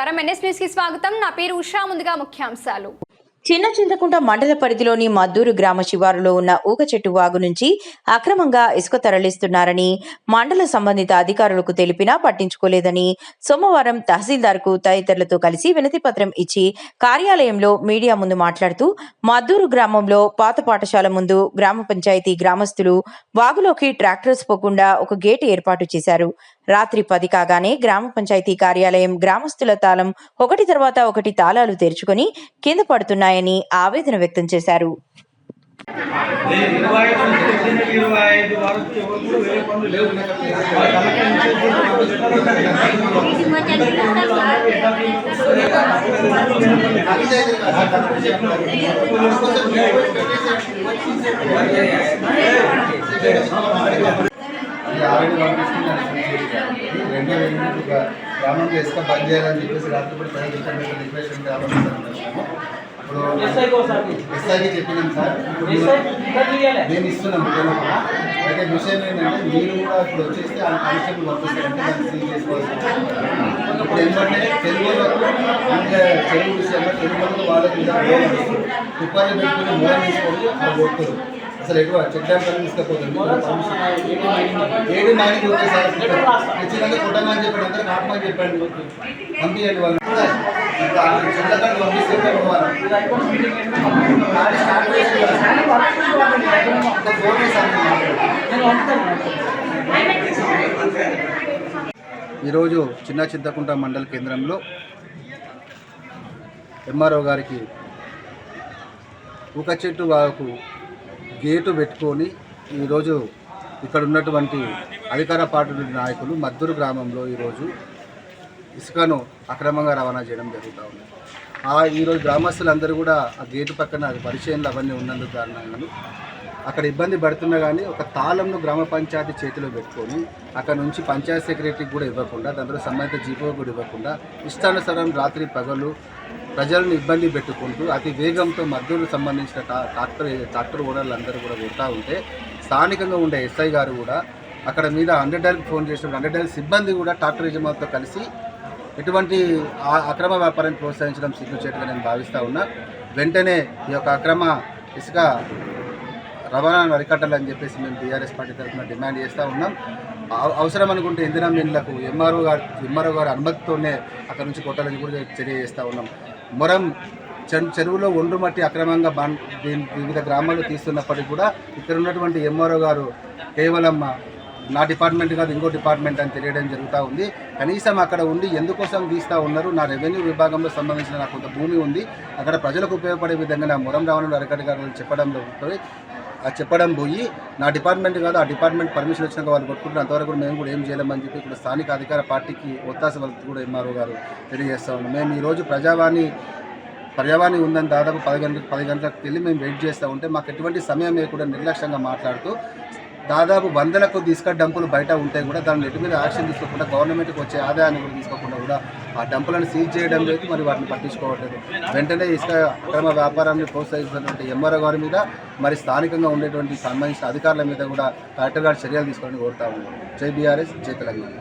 నమస్కారం NS news కి స్వాగతం. నా పేరు ఉషా. ముందుగా ముఖ్యాంశాలు. చిన్న చింతకుంట మండల పరిధిలోని మద్దూరు గ్రామ శివారులో ఉన్న ఊక చెట్టు వాగు నుంచి అక్రమంగా ఇసుక తరలిస్తున్నారని మండల సంబంధిత అధికారులకు తెలిపినా పట్టించుకోలేదని సోమవారం తహసీల్దార్కు తదితరులతో కలిసి వినతి పత్రం ఇచ్చి కార్యాలయంలో మీడియా ముందు మాట్లాడుతూ మద్దూరు గ్రామంలో పాత పాఠశాల ముందు గ్రామ పంచాయతీ గ్రామస్తులు వాగులోకి ట్రాక్టర్స్ పోకుండా ఒక గేటు ఏర్పాటు చేశారు. రాత్రి 10 కాగానే గ్రామ పంచాయతీ కార్యాలయం గ్రామస్తుల తాళం ఒకటి తర్వాత ఒకటి తాళాలు తెరుచుకొని కింద పడుతున్నాయని ఆవేదన వ్యక్తం చేశారు. గ్రామంలో ఇసుక బంద్ చేయాలని చెప్పేసి రాత్రిపూట రిక్వెస్ట్ ఇప్పుడు ఎస్ఐకి చెప్పినాం సార్. నేను ఇస్తున్నాం అయితే విషయం ఏంటంటే మీరు కూడా ఇప్పుడు వచ్చేస్తే ఆ కానిస్టేబుల్ పంపిస్తారంటే దాన్ని సీల్ చేసుకోవాల్సి ఇప్పుడు ఏంటంటే చెరువు విషయంలో చెరువులకు వాళ్ళకి తుప్పాలు పెట్టుకుని మూల తీసుకొని అలా కొడుతుంది. అసలు ఎటు చెడ్డానికి తీసుకపోతుంది 7-9 ఓకే సార్ ఖచ్చితంగా కొట్టమని అని చెప్పాడు. అందరూ కాపమని చెప్పండి, పంపించండి వాళ్ళు చెల్లకండి పంపిస్తే ఈరోజు చిన్న చింతకుంట మండల కేంద్రంలో ఎంఆర్ఓ గారికి ఊక చెట్టు వాకు గేటు పెట్టుకొని ఈరోజు ఇక్కడ ఉన్నటువంటి అధికార పార్టీ నాయకులు మద్దూరు గ్రామంలో ఈరోజు ఇసుకను అక్రమంగా రవాణా చేయడం జరుగుతూ ఉంది. ఈరోజు గ్రామస్తులందరూ కూడా ఆ గేటు పక్కన పరిచయంలో అవన్నీ ఉన్నందుకు కారణంగా అక్కడ ఇబ్బంది పడుతున్నా కానీ ఒక తాళంను గ్రామ పంచాయతీ చేతిలో పెట్టుకొని అక్కడ నుంచి పంచాయతీ సెక్రటరీకి కూడా ఇవ్వకుండా దాంట్లో సంబంధిత జీపో కూడా ఇవ్వకుండా ఇష్టానుసారం రాత్రి పగలు ప్రజలను ఇబ్బంది పెట్టుకుంటూ అతి వేగంతో మద్దూరు సంబంధించిన ట్రాక్టర్ ఓనర్లు అందరూ కూడా కొడతా ఉంటే స్థానికంగా ఉండే ఎస్ఐ గారు కూడా అక్కడ మీద 100 డైల్కి ఫోన్ చేసినప్పుడు 100 డైల్ సిబ్బంది కూడా ట్రాక్టర్ యజమానితో కలిసి ఎటువంటి అక్రమ వ్యాపారాన్ని ప్రోత్సహించడం సిగ్గుచేటుగా నేను భావిస్తూ ఉన్నా. వెంటనే ఈ యొక్క అక్రమ ఇసుక రవాణాను అరికట్టాలని చెప్పేసి మేము టీఆర్ఎస్ పార్టీ తరఫున డిమాండ్ చేస్తూ ఉన్నాం. అవసరం అనుకుంటే ఇంధన మిల్లులకు ఎంఆర్ఓ గారి అనుమతితోనే అక్కడ నుంచి కొట్టాలని కూడా చర్య చేస్తూ ఉన్నాం. మొరం చెరువులో ఒండ్రు మట్టి అక్రమంగా వివిధ గ్రామాల్లో తీస్తున్నప్పటికీ కూడా ఇక్కడ ఉన్నటువంటి ఎంఆర్ఓ గారు కేవలం నా డిపార్ట్మెంట్ కాదు ఇంకో డిపార్ట్మెంట్ అని తెలియడం జరుగుతూ ఉంది. కనీసం అక్కడ ఉండి ఎందుకోసం తీస్తూ ఉన్నారు? నా రెవెన్యూ విభాగంలో సంబంధించిన నాకు కొంత భూమి ఉంది, అక్కడ ప్రజలకు ఉపయోగపడే విధంగా నా మొరం రావణుడు అరకటగారులు చెప్పడం పోయి నా డిపార్ట్మెంట్ కాదు ఆ డిపార్ట్మెంట్ పర్మిషన్ వచ్చినాక వాళ్ళు కొట్టుకుంటున్నారు, అంతవరకు మేము కూడా ఏం చేయలేమని చెప్పి ఇక్కడ స్థానిక అధికార పార్టీకి ఒత్తాస వరకు కూడా ఎంఆర్ఓ గారు తెలియజేస్తూ ఉన్నాం. మేము ఈరోజు పర్యావాణి ఉందని దాదాపు 10 గంటలకు వెళ్ళి మేము వెయిట్ చేస్తూ ఉంటే మాకు ఎటువంటి సమయం లేకుండా నిర్లక్ష్యంగా మాట్లాడుతూ దాదాపు 100ల కొద్ది ఇసుక డంపులు బయట ఉంటే కూడా దాన్ని ఎటు మీద యాక్షన్ తీసుకోకుండా గవర్నమెంట్కి వచ్చే ఆదాయాన్ని కూడా తీసుకోకుండా కూడా ఆ డంపులను సీజ్ చేయడం లేదు, మరి వాటిని పట్టించుకోవట్లేదు. వెంటనే ఇసుక అక్రమ వ్యాపారాన్ని ప్రోత్సహిస్తున్నటువంటి ఎంఆర్ఓ గారి మీద మరి స్థానికంగా ఉండేటువంటి సంబంధించిన అధికారుల మీద కూడా కలెక్టర్ గారు చర్యలు తీసుకోవాలని కోరుతా ఉన్నాం. జై బీఆర్ఎస్, జై తెలంగాణ.